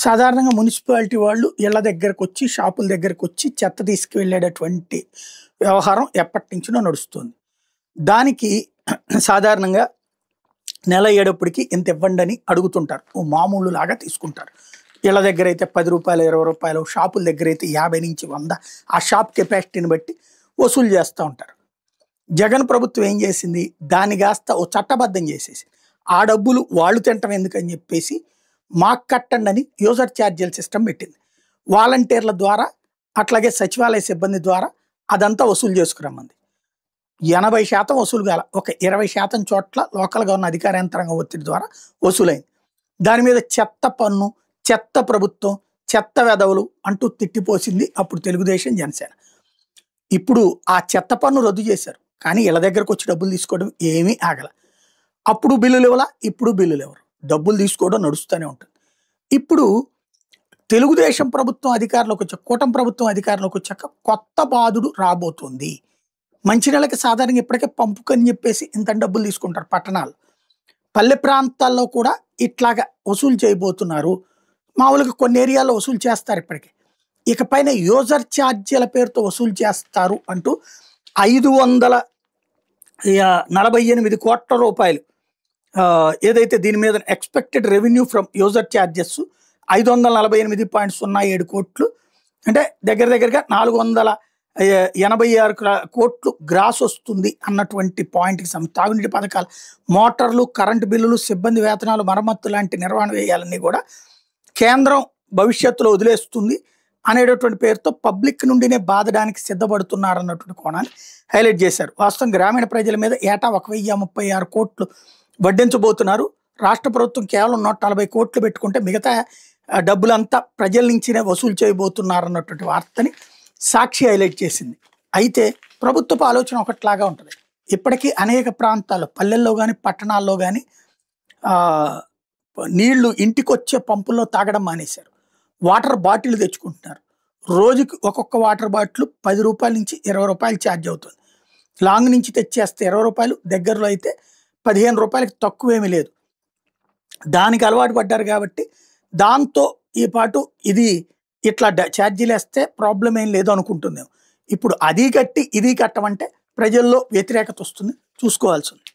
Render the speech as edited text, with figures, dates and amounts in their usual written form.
సాధారణంగా మున్సిపాలిటీ వాళ్ళు ఇళ్ళ దగ్గరకొచ్చి, షాపుల దగ్గరకొచ్చి చెత్త తీసుకువెళ్ళేటటువంటి వ్యవహారం ఎప్పటినుంచో నడుస్తుంది. దానికి సాధారణంగా నెల అయ్యేటప్పటికి ఇంత ఇవ్వండని అడుగుతుంటారు. ఓ మామూలులాగా తీసుకుంటారు. ఇళ్ళ దగ్గరైతే రూ. 10, రూ. 20, షాపుల దగ్గరైతే 50-100 ఆ షాప్ కెపాసిటీని బట్టి వసూలు చేస్తూ ఉంటారు. జగన్ ప్రభుత్వం ఏం చేసింది? దాన్ని కాస్త ఓ చట్టబద్ధం చేసేసి ఆ డబ్బులు వాళ్ళు తింటం ఎందుకని చెప్పేసి మాకు కట్టండి అని యూజర్ ఛార్జీల సిస్టమ్ పెట్టింది. వాలంటీర్ల ద్వారా అట్లాగే సచివాలయ సిబ్బంది ద్వారా అదంతా వసూలు చేసుకురమ్మంది. 80% వసూలు కాల, ఒక 20% చోట్ల లోకల్గా ఉన్న అధికార యంత్రాంగం ఒత్తిడి ద్వారా వసూలైంది. దాని మీద చెత్త పన్ను, చెత్త ప్రభుత్వం, చెత్త వెధవలు అంటూ తిట్టిపోసింది అప్పుడు తెలుగుదేశం, జనసేన. ఇప్పుడు ఆ చెత్త పన్ను రద్దు చేశారు, కానీ ఇళ్ళ దగ్గరకు వచ్చి డబ్బులు తీసుకోవడం ఏమీ ఆగల. అప్పుడు బిల్లులు ఇవ్వాల, ఇప్పుడు బిల్లులు ఇవ్వరు, డబ్బులు తీసుకోవడం నడుస్తూనే ఉంటుంది. ఇప్పుడు తెలుగుదేశం ప్రభుత్వం అధికారంలోకి వచ్చాక, కూటమి ప్రభుత్వం అధికారంలోకి వచ్చాక కొత్త బాధుడు రాబోతుంది. మంచినీళ్ళకి సాధారణంగా ఇప్పటికే పంపుకని చెప్పేసి ఇంత డబ్బులు తీసుకుంటారు పట్టణాలు. పల్లె ప్రాంతాల్లో కూడా ఇట్లాగా వసూలు చేయబోతున్నారు. మామూలుగా కొన్ని ఏరియాల్లో వసూలు చేస్తారు ఇప్పటికే. ఇకపైన యూజర్ ఛార్జీల పేరుతో వసూలు చేస్తారు అంటూ 548 కోట్ల రూపాయలు ఏదైతే దీని మీద expected revenue from user charges 548.07 కోట్లు, అంటే దగ్గరగా 486 కోట్లు గ్రాస్ వస్తుంది అన్నటువంటి పాయింట్కి తాగునీటి పథకాలు, మోటార్లు, కరెంటు బిల్లులు, సిబ్బంది వేతనాలు, మరమ్మత్తు లాంటి నిర్వహణ వ్యయాలన్నీ కూడా కేంద్రం భవిష్యత్తులో వదిలేస్తుంది అనేటటువంటి పేరుతో పబ్లిక్ నుండినే బాధడానికి సిద్ధపడుతున్నారన్నటువంటి కోణాన్ని హైలైట్ చేశారు. వాస్తవం గ్రామీణ ప్రజల మీద ఏటా 1036 కోట్లు వడ్డించబోతున్నారు. రాష్ట్ర ప్రభుత్వం కేవలం 140 కోట్లు పెట్టుకుంటే మిగతా డబ్బులంతా ప్రజల నుంచినే వసూలు చేయబోతున్నారన్నటువంటి వార్తని సాక్షి హైలైట్ చేసింది. అయితే ప్రభుత్వపు ఆలోచన ఒకట్లాగా ఉంటుంది. ఇప్పటికీ అనేక ప్రాంతాల్లో, పల్లెల్లో కానీ పట్టణాల్లో కానీ నీళ్లు ఇంటికొచ్చే పంపుల్లో తాగడం మానేశారు. వాటర్ బాటిల్ తెచ్చుకుంటున్నారు. రోజుకి ఒక్కొక్క వాటర్ బాటిల్ రూ. 10 నుంచి రూ. 20 ఛార్జ్ అవుతుంది. లాంగ్ నుంచి తెచ్చేస్తే రూ. 20, దగ్గరలో అయితే రూ. 15 తక్కువేమీ లేదు. దానికి అలవాటు పడ్డారు కాబట్టి దాంతో ఈ పాటు ఇది ఇట్లా ఛార్జీలు వేస్తే ప్రాబ్లం ఏం లేదు అనుకుంటుందేమో. ఇప్పుడు అది కట్టి ఇది కట్టమంటే ప్రజల్లో వ్యతిరేకత వస్తుంది, చూసుకోవాల్సి ఉంది.